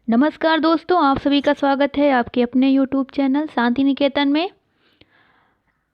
नमस्कार दोस्तों, आप सभी का स्वागत है आपके अपने YouTube चैनल शांति निकेतन में।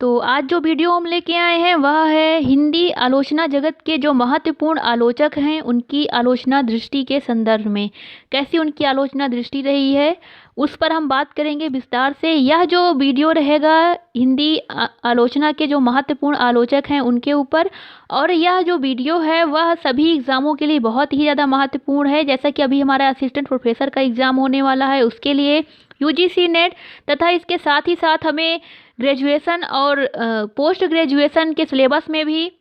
तो आज जो वीडियो हम लेके आए हैं वह है हिंदी आलोचना जगत के जो महत्वपूर्ण आलोचक हैं उनकी आलोचना दृष्टि के संदर्भ में कैसी उनकी आलोचना दृष्टि रही है उस पर हम बात करेंगे विस्तार से। यह जो वीडियो रहेगा हिंदी आलोचना के जो महत्वपूर्ण आलोचक हैं उनके ऊपर, और यह जो वीडियो है वह सभी एग्ज़ामों के लिए बहुत ही ज़्यादा महत्वपूर्ण है। जैसा कि अभी हमारा असिस्टेंट प्रोफेसर का एग्ज़ाम होने वाला है, उसके लिए यूजीसी नेट, तथा इसके साथ ही साथ हमें ग्रेजुएशन और पोस्ट ग्रेजुएशन के सिलेबस में भी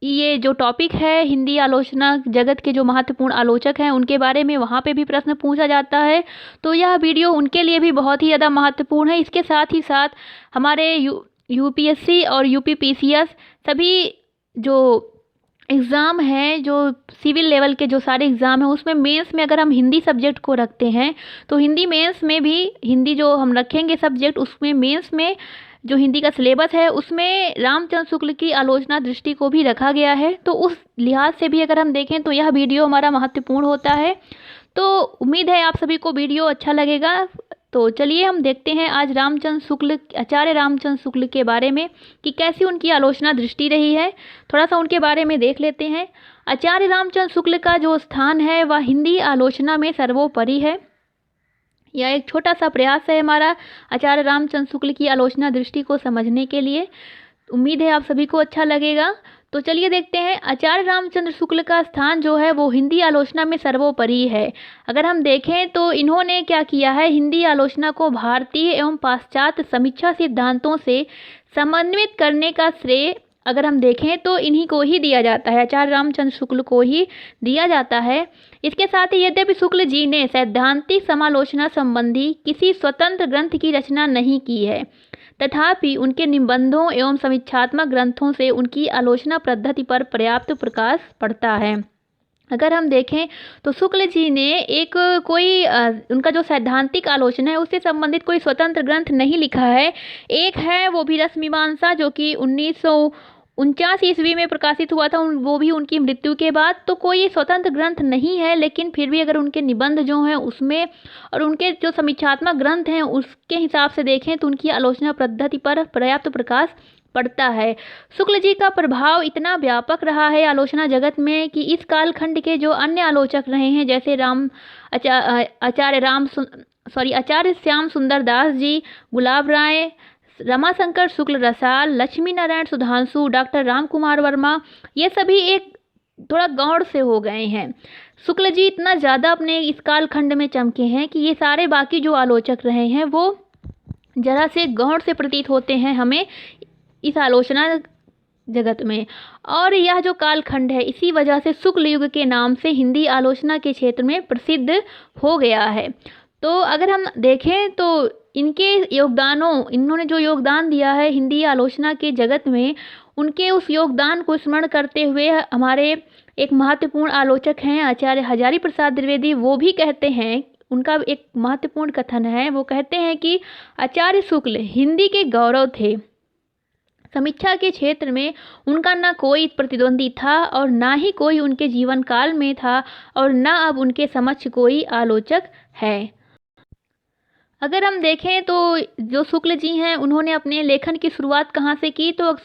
ये जो टॉपिक है हिंदी आलोचना जगत के जो महत्वपूर्ण आलोचक हैं उनके बारे में वहाँ पे भी प्रश्न पूछा जाता है। तो यह वीडियो उनके लिए भी बहुत ही ज़्यादा महत्वपूर्ण है। इसके साथ ही साथ हमारे यूपीएससी और यूपीपीसीएस सभी जो एग्ज़ाम हैं, जो सिविल लेवल के जो सारे एग्ज़ाम हैं उसमें मेंस में अगर हम हिंदी सब्जेक्ट को रखते हैं तो हिंदी मेंस में भी हिंदी जो हम रखेंगे सब्जेक्ट उसमें मेंस में जो हिंदी का सिलेबस है उसमें रामचंद्र शुक्ल की आलोचना दृष्टि को भी रखा गया है। तो उस लिहाज से भी अगर हम देखें तो यह वीडियो हमारा महत्वपूर्ण होता है। तो उम्मीद है आप सभी को वीडियो अच्छा लगेगा। तो चलिए हम देखते हैं आज रामचंद्र शुक्ल, आचार्य रामचंद्र शुक्ल के बारे में कि कैसी उनकी आलोचना दृष्टि रही है। थोड़ा सा उनके बारे में देख लेते हैं। आचार्य रामचंद्र शुक्ल का जो स्थान है वह हिंदी आलोचना में सर्वोपरि है। यह एक छोटा सा प्रयास है हमारा आचार्य रामचंद्र शुक्ल की आलोचना दृष्टि को समझने के लिए। उम्मीद है आप सभी को अच्छा लगेगा। तो चलिए देखते हैं आचार्य रामचंद्र शुक्ल का स्थान जो है वो हिंदी आलोचना में सर्वोपरि है। अगर हम देखें तो इन्होंने क्या किया है, हिंदी आलोचना को भारतीय एवं पाश्चात्य समीक्षा सिद्धांतों से समन्वित करने का श्रेय अगर हम देखें तो इन्हीं को ही दिया जाता है, आचार्य रामचंद्र शुक्ल को ही दिया जाता है। इसके साथ ही यद्यपि शुक्ल जी ने सैद्धांतिक समालोचना संबंधी किसी स्वतंत्र ग्रंथ की रचना नहीं की है, तथापि उनके निबंधों एवं समीक्षात्मक ग्रंथों से उनकी आलोचना पद्धति पर पर्याप्त प्रकाश पड़ता है। अगर हम देखें तो शुक्ल जी ने एक कोई उनका जो सैद्धांतिक आलोचना है उससे संबंधित कोई स्वतंत्र ग्रंथ नहीं लिखा है। एक है वो भी रसमीमांसा जो कि 1949 ईस्वी में प्रकाशित हुआ था, वो भी उनकी मृत्यु के बाद। तो कोई स्वतंत्र ग्रंथ नहीं है, लेकिन फिर भी अगर उनके निबंध जो हैं उसमें और उनके जो समीक्षात्मक ग्रंथ हैं उसके हिसाब से देखें तो उनकी आलोचना पद्धति पर पर्याप्त प्रकाश पड़ता है। शुक्ल जी का प्रभाव इतना व्यापक रहा है आलोचना जगत में कि इस कालखंड के जो अन्य आलोचक रहे हैं जैसे आचार्य श्याम सुंदर दास जी, गुलाब राय, रमाशंकर शुक्ल रसाल, लक्ष्मी नारायण सुधांशु, डॉक्टर राम कुमार वर्मा, ये सभी एक थोड़ा गौड़ से हो गए हैं। शुक्ल जी इतना ज़्यादा अपने इस कालखंड में चमके हैं कि ये सारे बाकी जो आलोचक रहे हैं वो जरा से गौड़ से प्रतीत होते हैं हमें इस आलोचना जगत में। और यह जो कालखंड है इसी वजह से शुक्ल युग के नाम से हिंदी आलोचना के क्षेत्र में प्रसिद्ध हो गया है। तो अगर हम देखें तो इन्होंने जो योगदान दिया है हिंदी आलोचना के जगत में, उनके उस योगदान को स्मरण करते हुए हमारे एक महत्वपूर्ण आलोचक हैं आचार्य हजारी प्रसाद द्विवेदी, वो भी कहते हैं, उनका एक महत्वपूर्ण कथन है, वो कहते हैं कि आचार्य शुक्ल हिंदी के गौरव थे। समीक्षा के क्षेत्र में उनका न कोई प्रतिद्वंदी था और ना ही कोई उनके जीवन काल में था और न अब उनके समक्ष कोई आलोचक है। अगर हम देखें तो जो शुक्ल जी हैं उन्होंने अपने लेखन की शुरुआत कहाँ से की, तो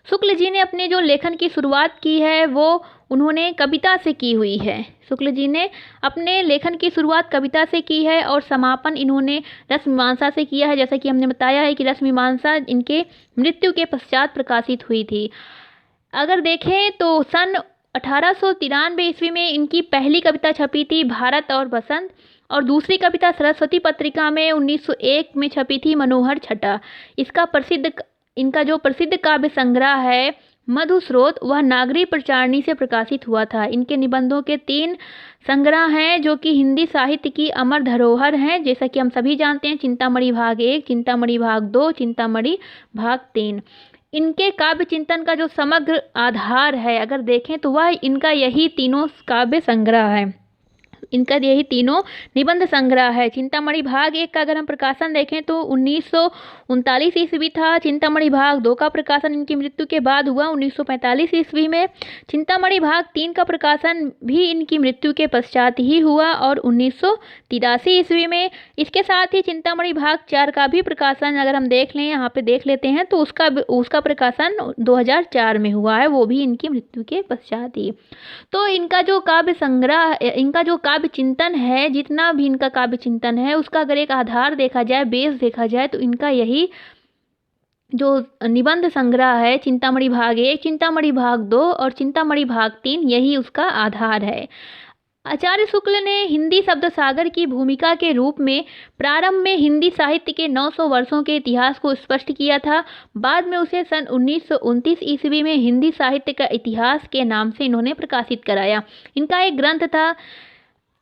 शुक्ल जी ने अपने जो लेखन की शुरुआत की है वो उन्होंने कविता से की हुई है। शुक्ल जी ने अपने लेखन की शुरुआत कविता से की है और समापन इन्होंने रसमीमांसा से किया है। जैसा कि हमने बताया है कि रसमीमांसा इनके मृत्यु के पश्चात प्रकाशित हुई थी। अगर देखें तो सन 1893 ईस्वी में इनकी पहली कविता छपी थी भारत और बसंत, और दूसरी कविता सरस्वती पत्रिका में 1901 में छपी थी मनोहर छटा। इनका जो प्रसिद्ध काव्य संग्रह है मधुस्रोत वह नागरी प्रचारणी से प्रकाशित हुआ था। इनके निबंधों के 3 संग्रह हैं जो कि हिंदी साहित्य की अमर धरोहर हैं, जैसा कि हम सभी जानते हैं, चिंतामणि भाग 1, चिंतामणि भाग 2, चिंतामणि भाग 3। इनके काव्य चिंतन का जो समग्र आधार है अगर देखें तो वह इनका यही तीनों काव्य संग्रह है। इनका यही तीनों निबंध संग्रह है। चिंतामणि भाग 1 का अगर हम प्रकाशन देखें तो 1939 ईस्वी था। चिंतामणि भाग 2 का प्रकाशन इनकी मृत्यु के बाद हुआ 1945 ईस्वी में। चिंतामणि भाग 3 का प्रकाशन भी इनकी मृत्यु के पश्चात ही हुआ और 1983 ईस्वी में। इसके साथ ही चिंतामणि भाग 4 का भी प्रकाशन अगर हम देख लें, यहाँ पे देख लेते हैं, तो उसका प्रकाशन 2004 में हुआ है, वो भी इनकी मृत्यु के पश्चात ही। तो इनका जो काव्य संग्रह, इनका जो काव्य चिंतन है, जितना भी इनका काव्य चिंतन है, उसका अगर एक आधार देखा जाए, बेस देखा जाए, तो इनका यही जो निबंध संग्रह है, चिंतामणि भाग 1, चिंतामणि भाग 2 और चिंतामणि भाग 3, यही उसका आधार है। आचार्य शुक्ल ने हिंदी शब्द सागर की भूमिका के रूप में प्रारंभ में हिंदी साहित्य के 900 वर्षों के इतिहास को स्पष्ट किया था। बाद में उसे सन 1929 ईस्वी में हिंदी साहित्य का इतिहास के नाम से इन्होंने प्रकाशित कराया। इनका एक ग्रंथ था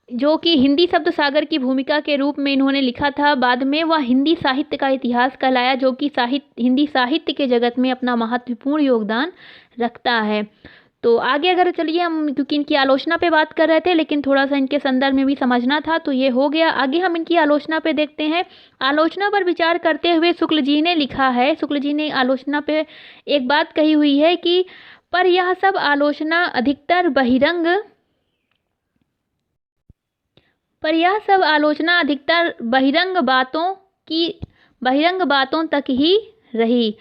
जो कि हिंदी शब्द सागर की भूमिका के रूप में इन्होंने लिखा था। बाद में वह हिंदी साहित्य का इतिहास कहलाया, जो कि हिंदी साहित्य के जगत में अपना महत्वपूर्ण योगदान रखता है। तो आगे अगर चलिए हम, क्योंकि इनकी आलोचना पे बात कर रहे थे, लेकिन थोड़ा सा इनके संदर्भ में भी समझना था, तो ये हो गया। आगे हम इनकी आलोचना पे देखते हैं। आलोचना पर विचार करते हुए शुक्ल जी ने लिखा है, शुक्ल जी ने आलोचना पे एक बात कही हुई है कि पर यह सब आलोचना अधिकतर बहिरंग बातों तक ही रही।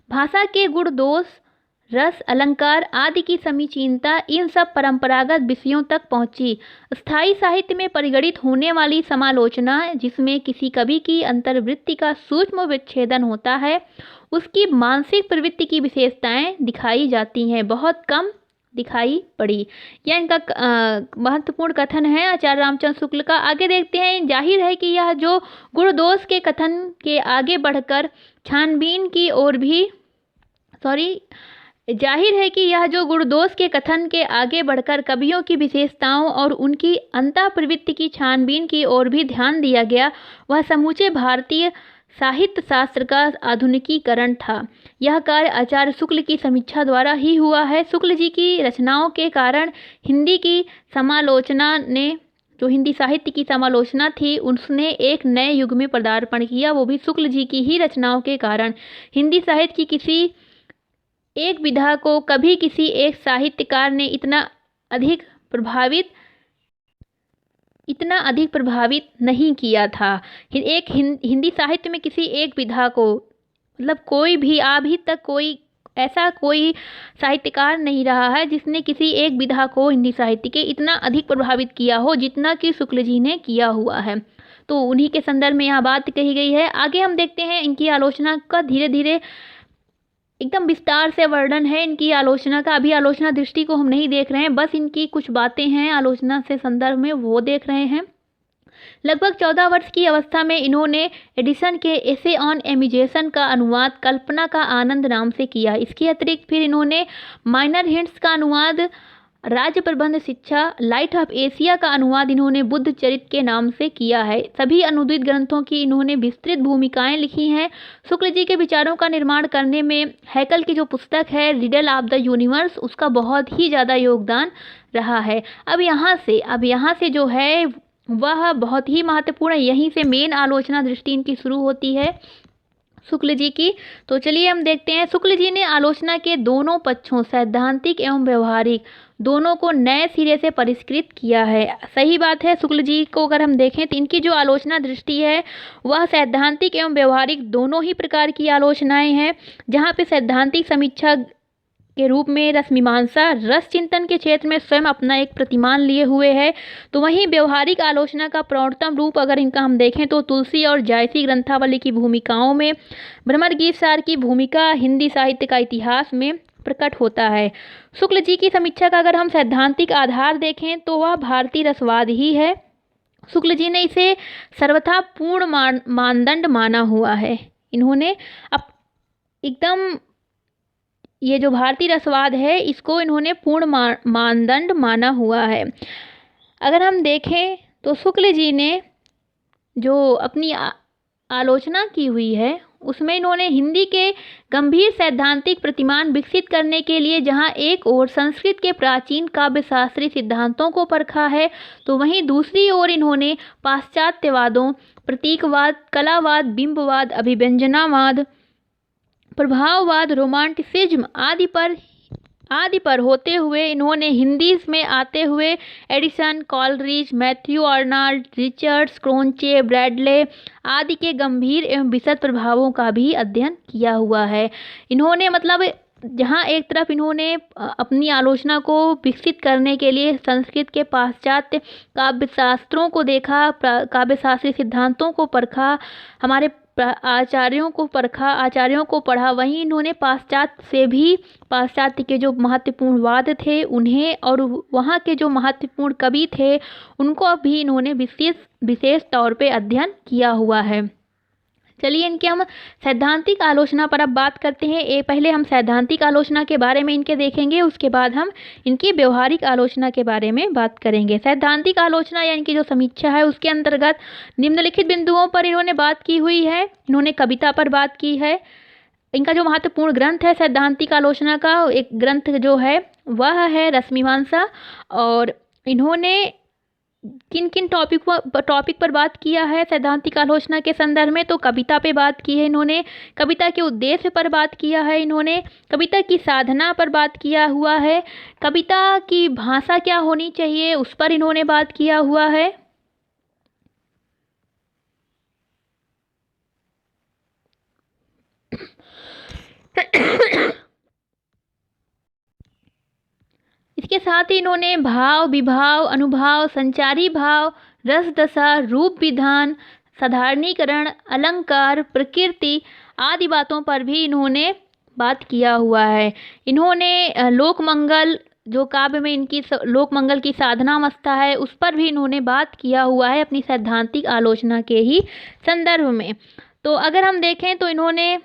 भाषा के गुण दोष, रस, अलंकार आदि की समीचीनता इन सब परंपरागत विषयों तक पहुंची। स्थायी साहित्य में परिगणित होने वाली समालोचना, जिसमें किसी कवि की अंतर्वृत्ति का सूक्ष्म विच्छेदन होता है, उसकी मानसिक प्रवृत्ति की विशेषताएं दिखाई जाती हैं, बहुत कम दिखाई पड़ी। यह इनका महत्वपूर्ण कथन है आचार्य रामचंद्र शुक्ल का। आगे देखते हैं। जाहिर है कि यह जो गुण दोष के कथन के आगे बढ़कर छानबीन की ओर भी जाहिर है कि यह जो गुणदोष के कथन के आगे बढ़कर कवियों की विशेषताओं और उनकी अंतःप्रवृत्ति की छानबीन की ओर भी ध्यान दिया गया, वह समूचे भारतीय साहित्य शास्त्र का आधुनिकीकरण था। यह कार्य आचार्य शुक्ल की समीक्षा द्वारा ही हुआ है। शुक्ल जी की रचनाओं के कारण हिंदी की समालोचना ने, जो हिंदी साहित्य की समालोचना थी, उसने एक नए युग में पदार्पण किया। वो भी शुक्ल जी की ही रचनाओं के कारण। हिंदी साहित्य की किसी एक विधा को कभी किसी एक साहित्यकार ने इतना अधिक प्रभावित नहीं किया था। हिंदी साहित्य में किसी एक विधा को, मतलब कोई भी अभी तक कोई साहित्यकार नहीं रहा है जिसने किसी एक विधा को हिंदी साहित्य के इतना अधिक प्रभावित किया हो जितना कि शुक्ल जी ने किया हुआ है। तो उन्हीं के संदर्भ में यह बात कही गई है। आगे हम देखते हैं इनकी आलोचना का धीरे धीरे एकदम विस्तार से वर्णन है इनकी आलोचना का। अभी आलोचना दृष्टि को हम नहीं देख रहे हैं, बस इनकी कुछ बातें हैं आलोचना से संदर्भ में, वो देख रहे हैं। लगभग 14 वर्ष की अवस्था में इन्होंने एडिसन के एसे ऑन एमिग्रेशन का अनुवाद कल्पना का आनंद नाम से किया। इसके अतिरिक्त फिर इन्होंने माइनर हिंट्स का अनुवाद, राज्य प्रबंध शिक्षा, लाइट ऑफ एशिया का अनुवाद इन्होंने बुद्ध चरित्र के नाम से किया है। सभी अनुदित ग्रंथों की इन्होंने विस्तृत भूमिकाएं लिखी हैं। शुक्ल जी के विचारों का निर्माण करने में हैकल की जो पुस्तक है रिडल ऑफ द यूनिवर्स, उसका बहुत ही ज़्यादा योगदान रहा है। अब यहाँ से जो है वह बहुत ही महत्वपूर्ण है। यहीं से मेन आलोचना दृष्टि इनकी शुरू होती है शुक्ल जी की। तो चलिए हम देखते हैं। शुक्ल जी ने आलोचना के दोनों पक्षों, सैद्धांतिक एवं व्यवहारिक, दोनों को नए सिरे से परिष्कृत किया है। सही बात है। शुक्ल जी को अगर हम देखें तो इनकी जो आलोचना दृष्टि है वह सैद्धांतिक एवं व्यवहारिक दोनों ही प्रकार की आलोचनाएं हैं। जहाँ पे सैद्धांतिक समीक्षा के रूप में रसमीमांसा, रस चिंतन के क्षेत्र में स्वयं अपना एक प्रतिमान लिए हुए है, तो वहीं व्यवहारिक आलोचना का प्रौढ़तम रूप अगर इनका हम देखें तो तुलसी और जायसी ग्रंथावली की भूमिकाओं में भ्रमर गीत सार की भूमिका हिंदी साहित्य का इतिहास में प्रकट होता है। शुक्ल जी की समीक्षा का अगर हम सैद्धांतिक आधार देखें तो वह भारतीय रसवाद ही है। शुक्ल जी ने इसे सर्वथा पूर्ण मानदंड माना हुआ है। इन्होंने अब एकदम ये जो भारतीय रसवाद है इसको इन्होंने पूर्ण मानदंड माना हुआ है। अगर हम देखें तो शुक्ल जी ने जो अपनी आलोचना की हुई है उसमें इन्होंने हिंदी के गंभीर सैद्धांतिक प्रतिमान विकसित करने के लिए जहां एक ओर संस्कृत के प्राचीन काव्य शास्त्रीय सिद्धांतों को परखा है, तो वहीं दूसरी ओर इन्होंने पाश्चात्यवादों, प्रतीकवाद, कलावाद, बिंबवाद, अभिव्यंजनावाद, प्रभाववाद, रोमांटिसिज्म आदि पर होते हुए इन्होंने हिंदी में आते हुए Addison, Coleridge, Matthew Arnold, Richards, Croce, Bradley आदि के गंभीर एवं विशद प्रभावों का भी अध्ययन किया हुआ है। इन्होंने मतलब जहाँ एक तरफ इन्होंने अपनी आलोचना को विकसित करने के लिए संस्कृत के पाश्चात्य काव्य शास्त्रों को देखा, काव्य शास्त्रीय सिद्धांतों को परखा, हमारे आचार्यों को पढ़ा, वहीं इन्होंने पाश्चात्य के जो महत्वपूर्ण वाद थे उन्हें और वहाँ के जो महत्वपूर्ण कवि थे उनको भी इन्होंने विशेष तौर पे अध्ययन किया हुआ है। चलिए इनके हम सैद्धांतिक आलोचना पर अब बात करते हैं। पहले हम सैद्धांतिक आलोचना के बारे में इनके देखेंगे, उसके बाद हम इनकी व्यवहारिक आलोचना के बारे में बात करेंगे। सैद्धांतिक आलोचना या इनकी जो समीक्षा है उसके अंतर्गत निम्नलिखित बिंदुओं पर इन्होंने बात की हुई है। इन्होंने कविता पर बात की है। इनका जो महत्वपूर्ण ग्रंथ है सैद्धांतिक आलोचना का, एक ग्रंथ जो है वह है रसमीमांसा। और इन्होंने किन किन टॉपिक पर बात किया है सैद्धांतिक आलोचना के संदर्भ में, तो कविता पे बात की है इन्होंने, कविता के उद्देश्य पर बात किया है इन्होंने, कविता की साधना पर बात किया हुआ है, कविता की भाषा क्या होनी चाहिए उस पर इन्होंने बात किया हुआ है। इसके साथ ही इन्होंने भाव, विभाव, अनुभाव, संचारी भाव, रस दशा, रूप विधान, साधारणीकरण, अलंकार, प्रकृति आदि बातों पर भी इन्होंने बात किया हुआ है। इन्होंने लोकमंगल, जो काव्य में इनकी लोकमंगल की साधना अवस्था है उस पर भी इन्होंने बात किया हुआ है अपनी सैद्धांतिक आलोचना के ही संदर्भ में। तो अगर हम देखें तो इन्होंने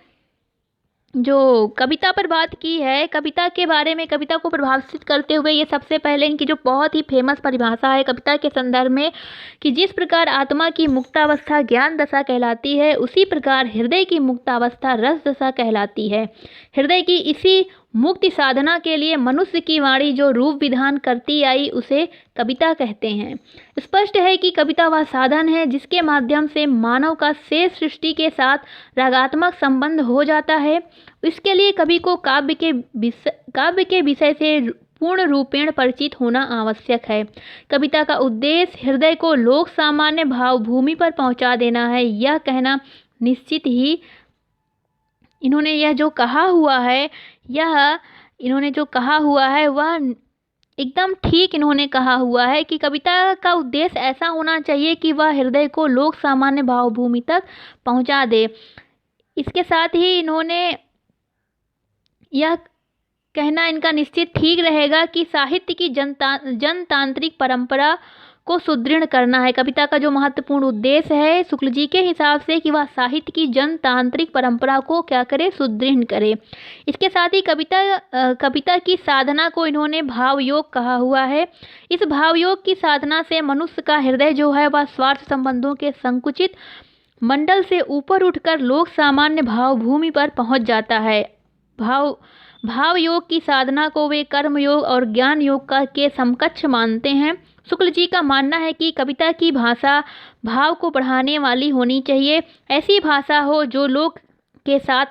जो कविता पर बात की है, कविता के बारे में, कविता को प्रभावित करते हुए ये सबसे पहले इनकी जो बहुत ही फेमस परिभाषा है कविता के संदर्भ में कि जिस प्रकार आत्मा की मुक्तावस्था ज्ञान दशा कहलाती है, उसी प्रकार हृदय की मुक्तावस्था रस दशा कहलाती है। हृदय की इसी मुक्ति साधना के लिए मनुष्य की वाणी जो रूप विधान करती आई उसे कविता कहते हैं। स्पष्ट है कि कविता वह साधन है जिसके माध्यम से मानव का शेष सृष्टि के साथ रागात्मक संबंध हो जाता है। इसके लिए कवि को काव्य के विषय से पूर्ण रूपेण परिचित होना आवश्यक है। कविता का उद्देश्य हृदय को लोक सामान्य भाव भूमि पर पहुंचा देना है, यह कहना निश्चित ही इन्होंने यह जो कहा हुआ है वह एकदम ठीक इन्होंने कहा हुआ है कि कविता का उद्देश्य ऐसा होना चाहिए कि वह हृदय को लोक सामान्य भाव भूमि तक पहुंचा दे। इसके साथ ही इन्होंने यह कहना इनका निश्चित ठीक रहेगा कि साहित्य की जनतांत्रिक परंपरा को सुदृढ़ करना है। कविता का जो महत्वपूर्ण उद्देश्य है शुक्ल जी के हिसाब से कि वह साहित्य की जनतांत्रिक परंपरा को क्या करे, सुदृढ़ करे। इसके साथ ही कविता की साधना को इन्होंने भाव योग कहा हुआ है। इस भाव योग की साधना से मनुष्य का हृदय जो है वह स्वार्थ संबंधों के संकुचित मंडल से ऊपर उठकर लोक सामान्य भाव भूमि पर पहुंच जाता है। भाव योग की साधना को वे कर्म योग और ज्ञान योग के समकक्ष मानते हैं। शुक्ल जी का मानना है कि कविता की भाषा भाव को बढ़ाने वाली होनी चाहिए। ऐसी भाषा हो जो लोक के साथ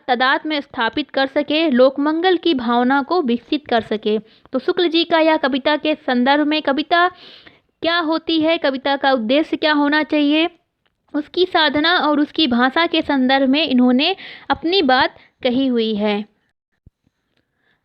तादाद में स्थापित कर सके, लोकमंगल की भावना को विकसित कर सके। तो शुक्ल जी का यह कविता के संदर्भ में कविता क्या होती है, कविता का उद्देश्य क्या होना चाहिए, उसकी साधना और उसकी भाषा के संदर्भ में इन्होंने अपनी बात कही हुई है।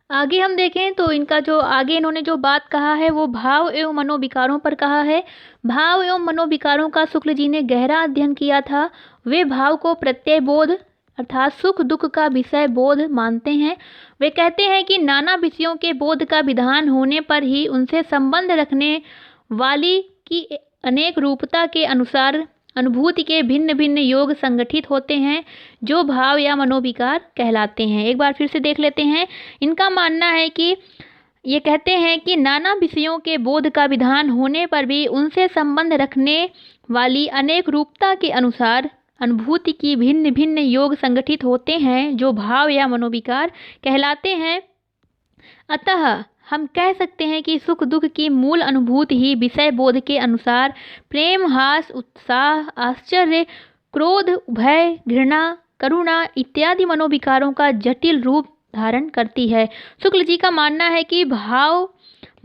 आगे हम देखें तो इनका जो आगे इन्होंने जो बात कहा है वो भाव एवं मनोविकारों पर कहा है। भाव एवं मनोविकारों का शुक्ल जी ने गहरा अध्ययन किया था। वे भाव को प्रत्यय बोध अर्थात सुख दुख का विषय बोध मानते हैं। वे कहते हैं कि नाना विषयों के बोध का विधान होने पर ही उनसे संबंध रखने वाली की अनेक रूपता के अनुसार अनुभूति के भिन्न भिन्न योग संगठित होते हैं जो भाव या मनोविकार कहलाते हैं। एक बार फिर से देख लेते हैं। इनका मानना है कि ये कहते हैं कि नाना विषयों के बोध का विधान होने पर भी उनसे संबंध रखने वाली अनेक रूपता के अनुसार अनुभूति की भिन्न भिन्न योग संगठित होते हैं जो भाव या मनोविकार कहलाते हैं। अतः हम कह सकते हैं कि सुख दुख की मूल अनुभूति ही विषय बोध के अनुसार प्रेम, हास, उत्साह, आश्चर्य, क्रोध, भय, घृणा, करुणा इत्यादि मनोविकारों का जटिल रूप धारण करती है। शुक्ल जी का मानना है कि भाव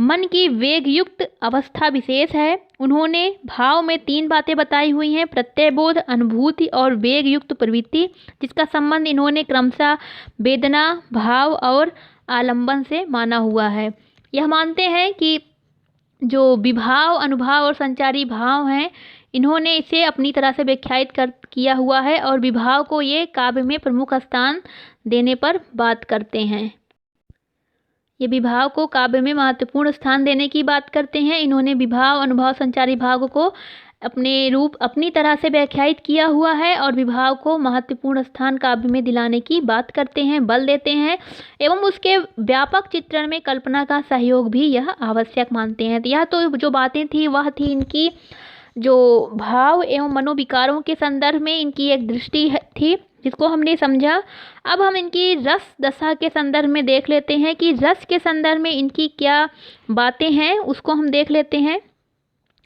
मन की वेग युक्त अवस्था विशेष है। उन्होंने भाव में 3 बातें बताई हुई हैं, प्रत्ययबोध, अनुभूति और वेग युक्त प्रवृत्ति, जिसका संबंध इन्होंने क्रमशः वेदना, भाव और आलंबन से माना हुआ है। यह मानते हैं कि जो विभाव, अनुभाव और संचारी भाव हैं, इन्होंने इसे अपनी तरह से व्याख्यायित किया हुआ है और विभाव को ये काव्य में प्रमुख स्थान देने पर बात करते हैं। ये विभाव को काव्य में महत्वपूर्ण स्थान देने की बात करते हैं। इन्होंने विभाव, अनुभव, संचारी भाव को अपनी तरह से व्याख्यायित किया हुआ है और विभाव को महत्वपूर्ण स्थान काव्य में दिलाने की बात करते हैं, बल देते हैं एवं उसके व्यापक चित्रण में कल्पना का सहयोग भी यह आवश्यक मानते हैं। तो यह तो जो बातें थी वह थी इनकी जो भाव एवं मनोविकारों के संदर्भ में इनकी एक दृष्टि थी, जिसको हमने समझा। अब हम इनकी रस दशा के संदर्भ में देख लेते हैं कि रस के संदर्भ में इनकी क्या बातें हैं, उसको हम देख लेते हैं।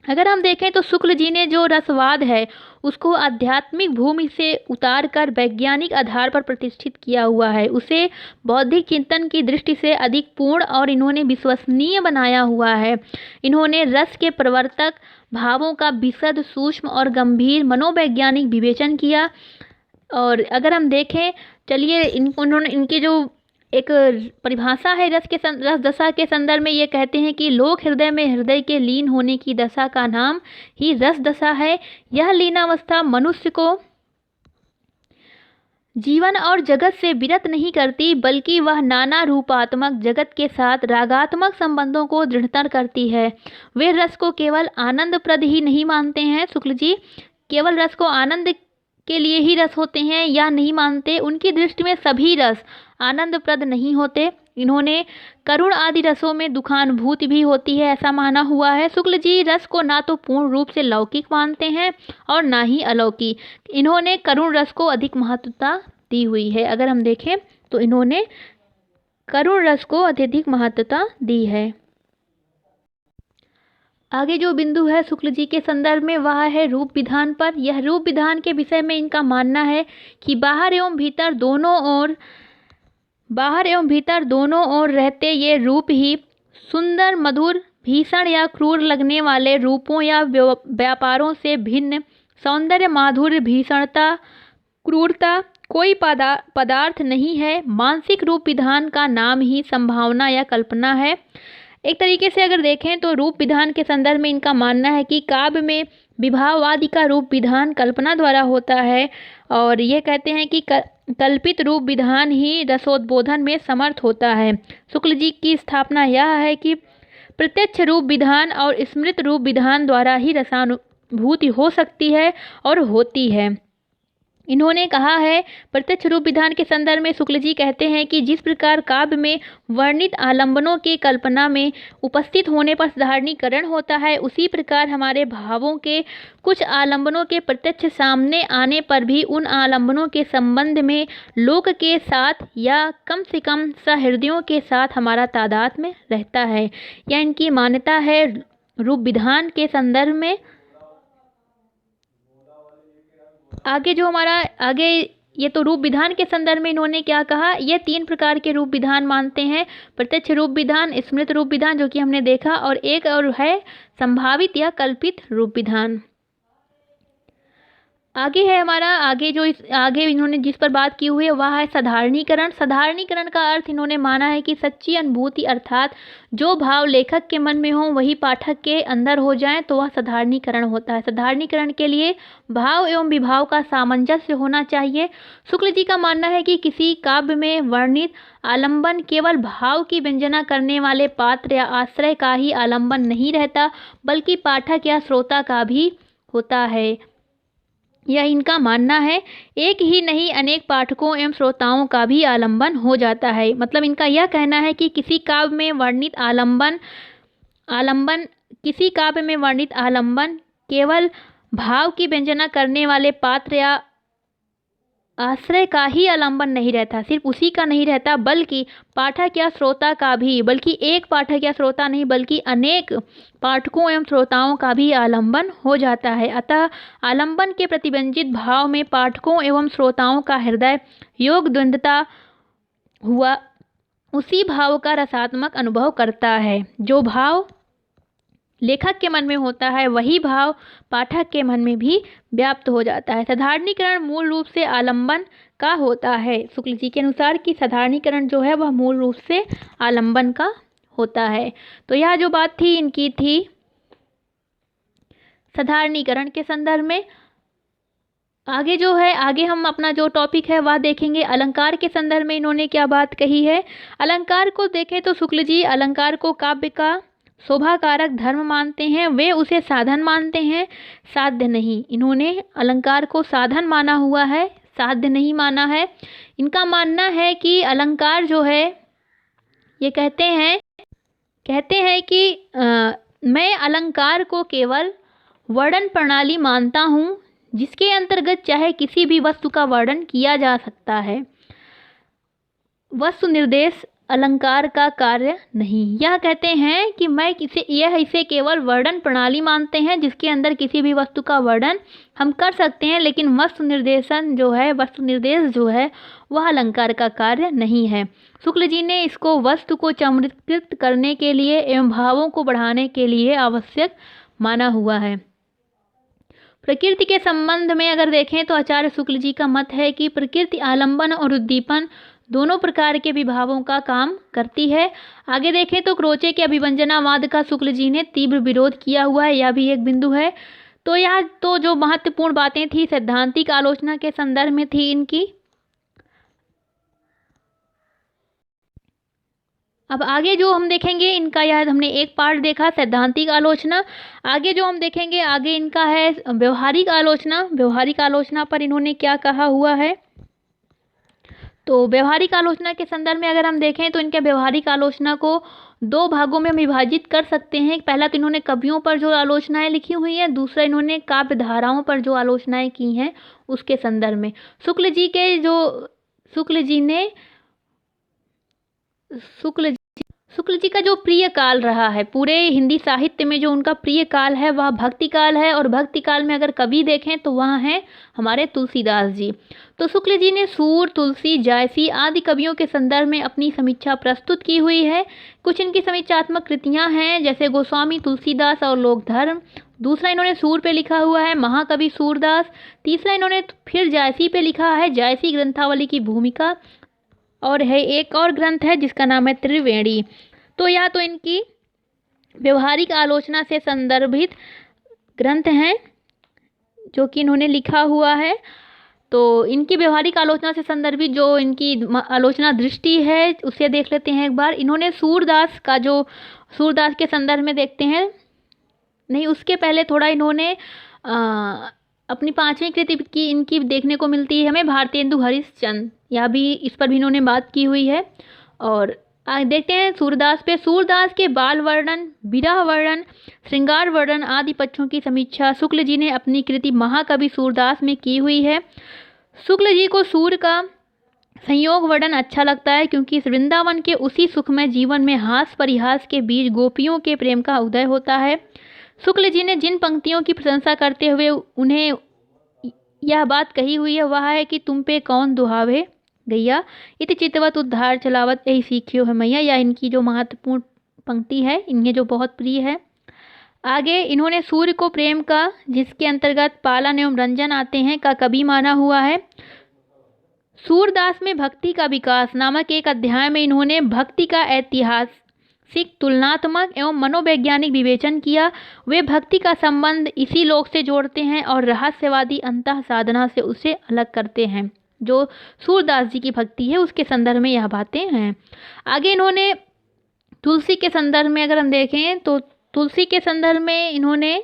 अगर हम देखें तो शुक्ल जी ने जो रसवाद है उसको आध्यात्मिक भूमि से उतार कर वैज्ञानिक आधार पर प्रतिष्ठित किया हुआ है। उसे बौद्धिक चिंतन की दृष्टि से अधिक पूर्ण और इन्होंने विश्वसनीय बनाया हुआ है। इन्होंने रस के प्रवर्तक भावों का विशद, सूक्ष्म और गंभीर मनोवैज्ञानिक विवेचन किया। और अगर हम देखें, चलिए उन्होंने इनकी जो एक परिभाषा है रस दशा के संदर्भ में, ये कहते हैं कि लोक हृदय में हृदय के लीन होने की दशा का नाम ही रस दशा है। यह लीनावस्था मनुष्य को जीवन और जगत से विरत नहीं करती, बल्कि वह नाना रूपात्मक जगत के साथ रागात्मक संबंधों को दृढ़तर करती है। वे रस को केवल आनंदप्रद ही नहीं मानते हैं। शुक्ल जी केवल रस को आनंद के लिए ही रस होते हैं या नहीं मानते। उनकी दृष्टि में सभी रस आनंदप्रद नहीं होते। इन्होंने करुण आदि रसों में दुखानुभूति भी होती है, ऐसा माना हुआ है। शुक्ल जी रस को ना तो पूर्ण रूप से लौकिक मानते हैं और ना ही अलौकिक। इन्होंने करुण रस को अधिक महत्वता दी हुई है। अगर हम देखें तो इन्होंने करुण रस को अत्यधिक महत्वता दी है। आगे जो बिंदु है शुक्ल जी के संदर्भ में वह है रूप विधान पर। यह रूप विधान के विषय में इनका मानना है कि बाहर एवं भीतर दोनों ओर रहते ये रूप ही सुंदर, मधुर, भीषण या क्रूर लगने वाले रूपों या व्यापारों से भिन्न सौंदर्य, माधुर्य, भीषणता, क्रूरता कोई पदार्थ नहीं है। मानसिक रूप विधान का नाम ही संभावना या कल्पना है। एक तरीके से अगर देखें तो रूप विधान के संदर्भ में इनका मानना है कि काव्य में विभाववादी का रूप विधान कल्पना द्वारा होता है और ये कहते हैं कि कल्पित रूप विधान ही रसोद्बोधन में समर्थ होता है। शुक्ल जी की स्थापना यह है कि प्रत्यक्ष रूप विधान और स्मृत रूप विधान द्वारा ही रसानुभूति हो सकती है और होती है। इन्होंने कहा है, प्रत्यक्ष रूप विधान के संदर्भ में शुक्ल जी कहते हैं कि जिस प्रकार काव्य में वर्णित आलंबनों की कल्पना में उपस्थित होने पर साधारणीकरण होता है, उसी प्रकार हमारे भावों के कुछ आलंबनों के प्रत्यक्ष सामने आने पर भी उन आलंबनों के संबंध में लोक के साथ या कम से कम सहृदयों के साथ हमारा तादात्म्य रहता है। यह इनकी मान्यता है रूप विधान के संदर्भ में। आगे ये तो रूप विधान के संदर्भ में इन्होंने क्या कहा, ये 3 प्रकार के रूप विधान मानते हैं। प्रत्यक्ष रूप विधान, स्मृत रूप विधान जो कि हमने देखा, और एक और है संभावित या कल्पित रूप विधान। आगे है हमारा आगे इन्होंने जिस पर बात की हुई है वह है साधारणीकरण। साधारणीकरण का अर्थ इन्होंने माना है कि सच्ची अनुभूति अर्थात जो भाव लेखक के मन में हो वही पाठक के अंदर हो जाए तो वह साधारणीकरण होता है। साधारणीकरण के लिए भाव एवं विभाव का सामंजस्य होना चाहिए। शुक्ल जी का मानना है कि किसी काव्य में वर्णित आलंबन केवल भाव की व्यंजना करने वाले पात्र या आश्रय का ही आलंबन नहीं रहता, बल्कि पाठक या श्रोता का भी होता है। यह इनका मानना है। एक ही नहीं, अनेक पाठकों एवं श्रोताओं का भी आलंबन हो जाता है। मतलब इनका यह कहना है कि किसी काव्य में वर्णित आलंबन केवल भाव की व्यंजना करने वाले पात्र या आश्रय का ही आलंबन नहीं रहता, सिर्फ उसी का नहीं रहता, बल्कि पाठक या श्रोता का भी, बल्कि एक पाठक या श्रोता नहीं बल्कि अनेक पाठकों एवं श्रोताओं का भी आलंबन हो जाता है। अतः आलंबन के प्रतिबंधित भाव में पाठकों एवं श्रोताओं का हृदय योग द्वंद्वता हुआ उसी भाव का रसात्मक अनुभव करता है। जो भाव लेखक के मन में होता है वही भाव पाठक के मन में भी व्याप्त हो जाता है। साधारणीकरण मूल रूप से आलंबन का होता है। शुक्ल जी के अनुसार कि साधारणीकरण जो है वह मूल रूप से आलंबन का होता है। तो यह जो बात थी इनकी थी साधारणीकरण के संदर्भ में। आगे जो है, आगे हम अपना जो टॉपिक है वह देखेंगे अलंकार के संदर्भ में इन्होंने क्या बात कही है। अलंकार को देखें तो शुक्ल जी अलंकार को काव्य का शोभाकारक धर्म मानते हैं, वे उसे साधन मानते हैं, साध्य नहीं। इन्होंने अलंकार को साधन माना हुआ है, साध्य नहीं माना है। इनका मानना है कि अलंकार जो है, ये कहते हैं कि मैं अलंकार को केवल वर्णन प्रणाली मानता हूँ जिसके अंतर्गत चाहे किसी भी वस्तु का वर्णन किया जा सकता है। वस्तु निर्देश अलंकार का कार्य नहीं। यह कहते हैं कि इसे केवल वर्णन प्रणाली मानते हैं जिसके अंदर किसी भी वस्तु का वर्णन हम कर सकते हैं, लेकिन वस्तु निर्देश जो है वह अलंकार का कार्य नहीं है। शुक्ल जी ने इसको वस्तु को चमत्कृत करने के लिए एवं भावों को बढ़ाने के लिए आवश्यक माना हुआ है। प्रकृति के संबंध में अगर देखें तो आचार्य शुक्ल जी का मत है कि प्रकृति आलंबन और उद्दीपन दोनों प्रकार के विभावों का काम करती है। आगे देखें तो क्रोचे के अभिव्यंजनावाद का शुक्ल जी ने तीव्र विरोध किया हुआ है, यह भी एक बिंदु है। तो यह तो जो महत्वपूर्ण बातें थी सैद्धांतिक आलोचना के संदर्भ में थी इनकी। अब आगे जो हम देखेंगे इनका, यह हमने एक पार्ट देखा सैद्धांतिक आलोचना। आगे जो हम देखेंगे आगे इनका है व्यवहारिक आलोचना। व्यवहारिक आलोचना पर इन्होंने क्या कहा हुआ है। तो व्यवहारिक आलोचना के संदर्भ में अगर हम देखें तो इनके व्यवहारिक आलोचना को दो भागों में विभाजित कर सकते हैं। पहला तो इन्होंने कवियों पर जो आलोचनाएं लिखी हुई हैं, दूसरा इन्होंने काव्य धाराओं पर जो आलोचनाएं की हैं उसके संदर्भ में। शुक्ल जी का जो प्रिय काल रहा है, पूरे हिंदी साहित्य में जो उनका प्रिय काल है वह भक्ति काल है। और भक्ति काल में अगर कवि देखें तो वह हैं हमारे तुलसीदास जी। तो शुक्ल जी ने सूर, तुलसी, जायसी आदि कवियों के संदर्भ में अपनी समीक्षा प्रस्तुत की हुई है। कुछ इनकी समीक्षात्मक कृतियां हैं जैसे गोस्वामी तुलसीदास और लोक धर्म। दूसरा इन्होंने सूर पे लिखा हुआ है महाकवि सूरदास। तीसरा इन्होंने फिर जायसी पे लिखा है जायसी ग्रंथावली की भूमिका। और है एक और ग्रंथ है जिसका नाम है त्रिवेणी। तो यह तो इनकी व्यवहारिक आलोचना से संदर्भित ग्रंथ हैं जो कि इन्होंने लिखा हुआ है। तो इनकी व्यवहारिक आलोचना से संदर्भित जो इनकी आलोचना दृष्टि है उसे देख लेते हैं एक बार। इन्होंने सूरदास के संदर्भ में देखते हैं, नहीं उसके पहले थोड़ा इन्होंने अपनी 5वीं कृति की इनकी देखने को मिलती है हमें भारतेंदु हरिश्चंद्र, यह भी इस पर भी इन्होंने बात की हुई है। और देखते हैं सूरदास पे। सूरदास के बाल वर्णन, विरह वर्णन, श्रृंगार वर्णन आदि पक्षों की समीक्षा शुक्ल जी ने अपनी कृति महाकवि सूरदास में की हुई है। शुक्ल जी को सूर का संयोग वर्णन अच्छा लगता है क्योंकि वृंदावन के उसी सुखमय जीवन में हास परिहास के बीच गोपियों के प्रेम का उदय होता है। शुक्ल जी ने जिन पंक्तियों की प्रशंसा करते हुए उन्हें यह बात कही हुई है वह है कि तुम पे कौन दुहावे गैया, इत चितवत उद्धार चलावत यही सीखियो है मैया। या इनकी जो महत्वपूर्ण पंक्ति है इन्हें जो बहुत प्रिय है। आगे इन्होंने सूर्य को प्रेम का, जिसके अंतर्गत पालन एवं रंजन आते हैं, का कवि माना हुआ है। सूरदास में भक्ति का विकास नामक एक अध्याय में इन्होंने भक्ति का ऐतिहासिक, तुलनात्मक एवं मनोवैज्ञानिक विवेचन किया। वे भक्ति का संबंध इसी लोक से जोड़ते हैं और रहस्यवादी अंतः साधना से उसे अलग करते हैं। जो सूरदास जी की भक्ति है उसके संदर्भ में यह बातें हैं। आगे इन्होंने तुलसी के संदर्भ में अगर हम देखें तो तुलसी के संदर्भ में इन्होंने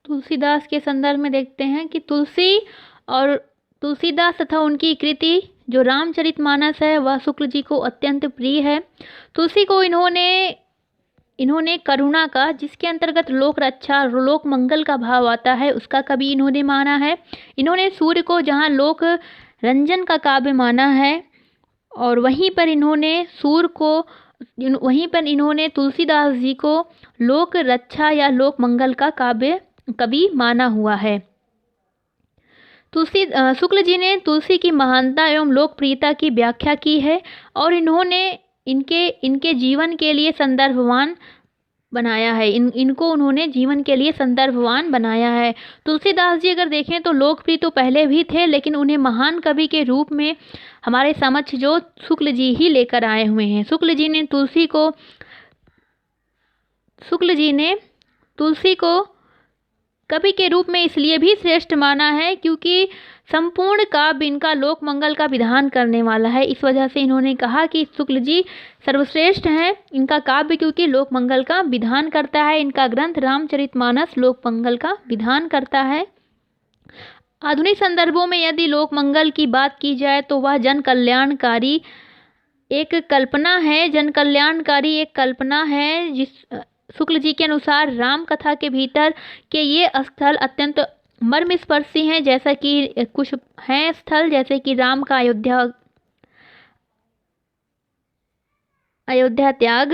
तुलसीदास के संदर्भ में देखते हैं कि तुलसी और तुलसीदास तथा उनकी कृति जो रामचरितमानस है वह शुक्ल जी को अत्यंत प्रिय है। तुलसी को इन्होंने इन्होंने करुणा का, जिसके अंतर्गत लोक रक्षा लोक मंगल का भाव आता है, उसका कवि इन्होंने माना है। इन्होंने सूर्य को जहाँ लोक रंजन का काव्य माना है, और वहीं पर इन्होंने तुलसीदास जी को लोक रक्षा या लोक मंगल का काव्य कवि माना हुआ है। शुक्ल जी ने तुलसी की महानता एवं लोकप्रियता की व्याख्या की है, और इन्होंने इनके जीवन के लिए संदर्भवान बनाया है। इनको उन्होंने जीवन के लिए संदर्भवान बनाया है। तुलसीदास जी अगर देखें तो लोकप्रिय तो पहले भी थे, लेकिन उन्हें महान कवि के रूप में हमारे समक्ष जो शुक्ल जी ही लेकर आए हुए हैं। शुक्ल जी ने तुलसी को कवि के रूप में इसलिए भी श्रेष्ठ माना है क्योंकि संपूर्ण काव्य इनका लोक मंगल का विधान करने वाला है। इस वजह से इन्होंने कहा कि शुक्ल जी सर्वश्रेष्ठ हैं, इनका काव्य क्योंकि लोक मंगल का विधान करता है। इनका ग्रंथ रामचरितमानस लोक मंगल का विधान करता है। आधुनिक संदर्भों में यदि लोक मंगल की बात की जाए तो वह जन कल्याणकारी एक कल्पना है, जिस शुक्ल जी के अनुसार राम कथा के भीतर के ये स्थल अत्यंत मर्मस्पर्शी हैं। जैसा कि कुछ हैं स्थल, जैसे कि राम का अयोध्या त्याग,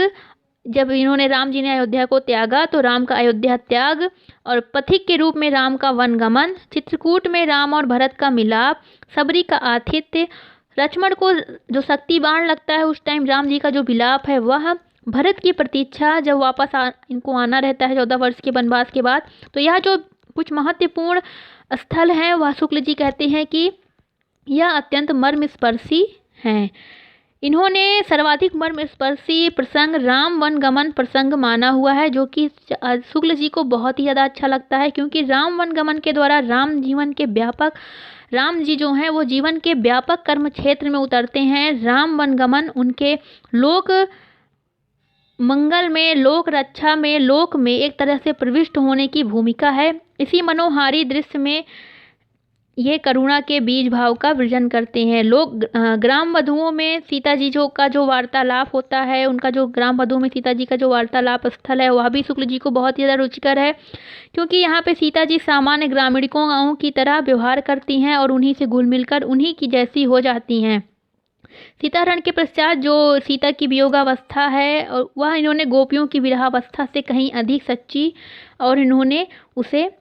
जब इन्होंने राम जी ने अयोध्या को त्यागा तो राम का अयोध्या त्याग, और पथिक के रूप में राम का वनगमन, चित्रकूट में राम और भरत का मिलाप, सबरी का आतिथ्य, लक्ष्मण को जो शक्ति बाण लगता है उस टाइम राम जी का जो विलाप है वह, भरत की प्रतीक्षा जब वापस इनको आना रहता है 14 वर्ष के वनवास के बाद। तो यह जो कुछ महत्वपूर्ण स्थल हैं वह शुक्ल जी कहते हैं कि यह अत्यंत मर्मस्पर्शी हैं। इन्होंने सर्वाधिक मर्मस्पर्शी प्रसंग राम वनगमन प्रसंग माना हुआ है, जो कि शुक्ल जी को बहुत ही ज़्यादा अच्छा लगता है, क्योंकि राम वनगमन के द्वारा राम जी जो हैं वो जीवन के व्यापक कर्म क्षेत्र में उतरते हैं। राम वनगमन उनके लोक मंगल में, लोक रक्षा में, लोक में एक तरह से प्रविष्ट होने की भूमिका है। इसी मनोहारी दृश्य में ये करुणा के बीज भाव का वृजन करते हैं। लोग ग्राम वधुओं में सीता जी का जो वार्तालाप होता है, उनका जो ग्राम वधुओं में सीता जी का जो वार्तालाप स्थल है वह भी शुक्ल जी को बहुत ही ज़्यादा रुचिकर है, क्योंकि यहाँ पे सीता जी सामान्य ग्रामीणों की तरह व्यवहार करती हैं और उन्हीं से घुल मिलकर उन्हीं की जैसी हो जाती हैं। सीताहरण के पश्चात जो सीता की वियोगावस्था है, और वह इन्होंने गोपियों की विरहावस्था से कहीं अधिक सच्ची, और इन्होंने उसे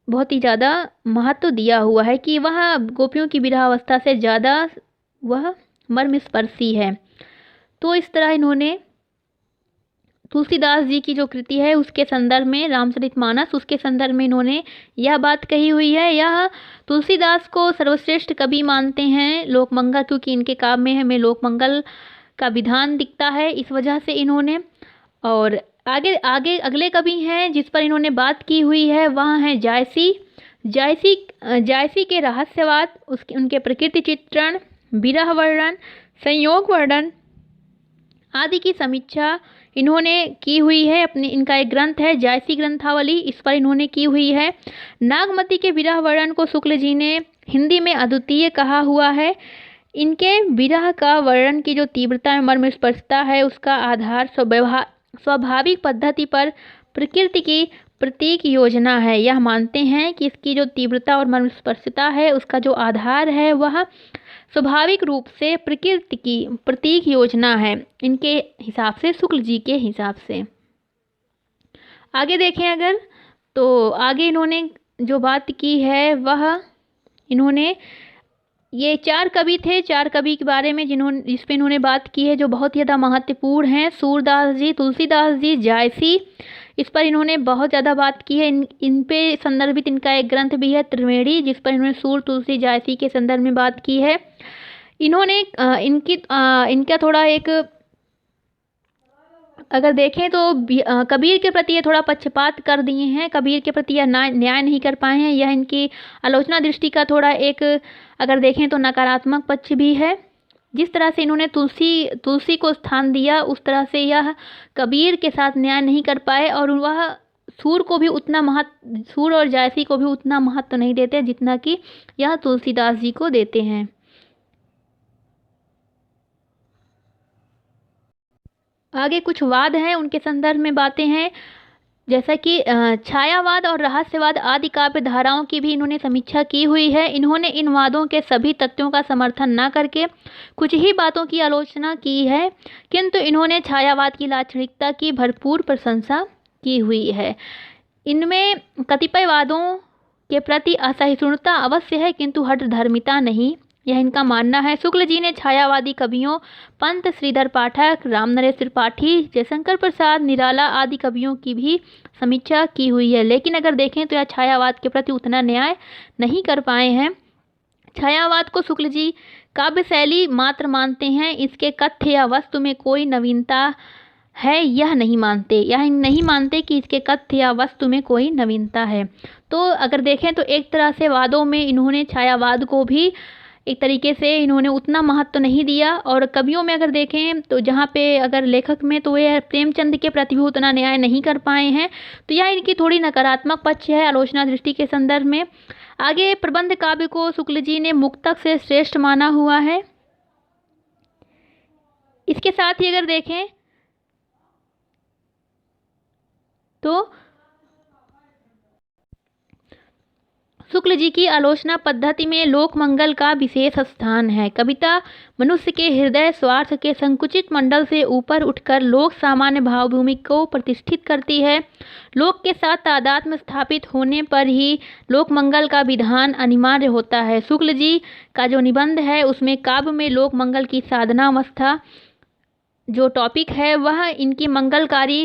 बहुत ही ज़्यादा महत्व दिया हुआ है कि वह गोपियों की विरहावस्था से ज़्यादा वह मर्मस्पर्शी है। तो इस तरह इन्होंने तुलसीदास जी की जो कृति है उसके संदर्भ में, रामचरितमानस, उसके संदर्भ में इन्होंने यह बात कही हुई है। यह तुलसीदास को सर्वश्रेष्ठ कवि मानते हैं लोकमंगल, क्योंकि इनके काव्य में हमें लोकमंगल का विधान दिखता है। इस वजह से इन्होंने, और आगे अगले कवि हैं जिस पर इन्होंने बात की हुई है वह हैं जायसी के रहस्यवाद, उनके प्रकृति चित्रण, विरह वर्णन, संयोग वर्णन आदि की समीक्षा इन्होंने की हुई है। इनका एक ग्रंथ है जायसी ग्रंथावली, इस पर इन्होंने की हुई है। नागमती के विरह वर्णन को शुक्ल जी ने हिंदी में अद्वितीय कहा हुआ है। इनके विरह का वर्णन की जो तीव्रता में मर्मस्पर्शता है उसका आधार स्वाभाविक पद्धति पर प्रकृति की प्रतीक योजना है। यह मानते हैं कि इसकी जो तीव्रता और मर्मस्पर्शता है उसका जो आधार है वह स्वाभाविक रूप से प्रकृति की प्रतीक योजना है, इनके हिसाब से, शुक्ल जी के हिसाब से। आगे देखें अगर, तो आगे इन्होंने जो बात की है वह, इन्होंने ये 4 कवि थे, 4 कवि के बारे में जिस पे इन्होंने बात की है जो बहुत ही ज़्यादा महत्वपूर्ण हैं। सूरदास जी, तुलसीदास जी, जायसी, इस पर इन्होंने बहुत ज़्यादा बात की है। इन पे संदर्भित इनका एक ग्रंथ भी है त्रिवेणी, जिस पर इन्होंने सूर, तुलसी, जायसी के संदर्भ में बात की है। इन्होंने इनका थोड़ा एक, अगर देखें तो कबीर के प्रति ये थोड़ा पक्षपात कर दिए हैं, कबीर के प्रति यह न्याय नहीं कर पाए हैं। यह इनकी आलोचना दृष्टि का थोड़ा एक, अगर देखें तो नकारात्मक पक्ष भी है। जिस तरह से इन्होंने तुलसी को स्थान दिया उस तरह से यह कबीर के साथ न्याय नहीं कर पाए, और वह सूर और जायसी को भी उतना महत्व नहीं देते जितना कि यह तुलसीदास जी को देते हैं। आगे कुछ वाद हैं, उनके संदर्भ में बातें हैं, जैसा कि छायावाद और रहस्यवाद आदि काव्य धाराओं की भी इन्होंने समीक्षा की हुई है। इन्होंने इन वादों के सभी तथ्यों का समर्थन न करके कुछ ही बातों की आलोचना की है, किंतु इन्होंने छायावाद की लाक्षणिकता की भरपूर प्रशंसा की हुई है। इनमें कतिपय वादों के प्रति असहिष्णुता अवश्य है, किंतु हठधर्मिता नहीं, यह इनका मानना है। शुक्ल जी ने छायावादी कवियों पंत श्रीधर पाठक, रामनरेश त्रिपाठी, जयशंकर प्रसाद, निराला आदि कवियों की भी समीक्षा की हुई है, लेकिन अगर देखें तो यह छायावाद के प्रति उतना न्याय नहीं कर पाए हैं। छायावाद को शुक्ल जी काव्य शैली मात्र मानते हैं, इसके कथ्य या वस्तु में कोई नवीनता है यह नहीं मानते कि इसके कथ्य या वस्तु में कोई नवीनता है। तो अगर देखें तो एक तरह से वादों में इन्होंने छायावाद को भी एक तरीके से इन्होंने उतना महत्व तो नहीं दिया, और कवियों में अगर देखें तो जहाँ पे अगर लेखक में तो ये प्रेमचंद के प्रति भी उतना न्याय नहीं कर पाए हैं। तो यह इनकी थोड़ी नकारात्मक पक्ष है आलोचना दृष्टि के संदर्भ में। आगे प्रबंध काव्य को शुक्ल जी ने मुक्तक से श्रेष्ठ माना हुआ है। इसके साथ ही अगर देखें तो शुक्ल जी की आलोचना पद्धति में लोक मंगल का विशेष स्थान है। कविता मनुष्य के हृदय स्वार्थ के संकुचित मंडल से ऊपर उठकर लोक सामान्य भावभूमि को प्रतिष्ठित करती है। लोक के साथ तादात्म्य स्थापित होने पर ही लोक मंगल का विधान अनिवार्य होता है। शुक्ल जी का जो निबंध है उसमें काव्य में लोक मंगल की साधना अवस्था जो टॉपिक है वह इनकी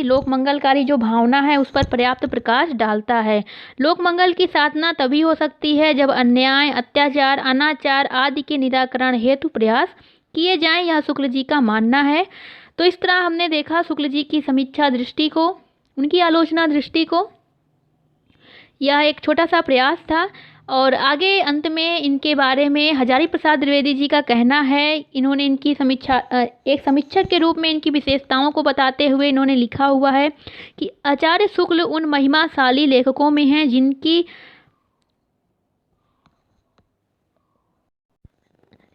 लोक मंगलकारी जो भावना है उस पर पर्याप्त प्रकाश डालता है। लोक मंगल की साधना तभी हो सकती है जब अन्याय, अत्याचार, अनाचार आदि के निराकरण हेतु प्रयास किए जाएं, यह शुक्ल जी का मानना है। तो इस तरह हमने देखा शुक्ल जी की समीक्षा दृष्टि को, उनकी आलोचना दृष्टि को। यह एक छोटा सा प्रयास था। और आगे अंत में इनके बारे में हजारी प्रसाद द्विवेदी जी का कहना है, इन्होंने इनकी समीक्षा एक समीक्षक के रूप में इनकी विशेषताओं को बताते हुए इन्होंने लिखा हुआ है कि आचार्य शुक्ल उन महिमाशाली लेखकों में हैं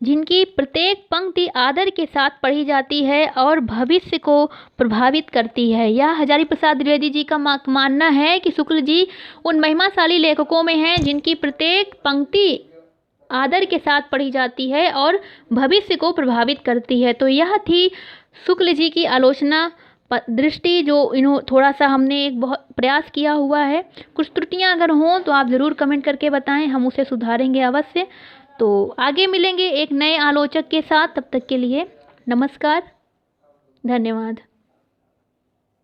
जिनकी प्रत्येक पंक्ति आदर के साथ पढ़ी जाती है और भविष्य को प्रभावित करती है। यह हजारी प्रसाद द्विवेदी जी का मानना है कि शुक्ल जी उन महिमाशाली लेखकों में हैं जिनकी प्रत्येक पंक्ति आदर के साथ पढ़ी जाती है और भविष्य को प्रभावित करती है। तो यह थी शुक्ल जी की आलोचना दृष्टि, जो थोड़ा सा हमने एक बहुत प्रयास किया हुआ है। कुछ त्रुटियां अगर हों तो आप ज़रूर कमेंट करके बताएं, हम उसे सुधारेंगे अवश्य। तो आगे मिलेंगे एक नए आलोचक के साथ, तब तक के लिए नमस्कार, धन्यवाद।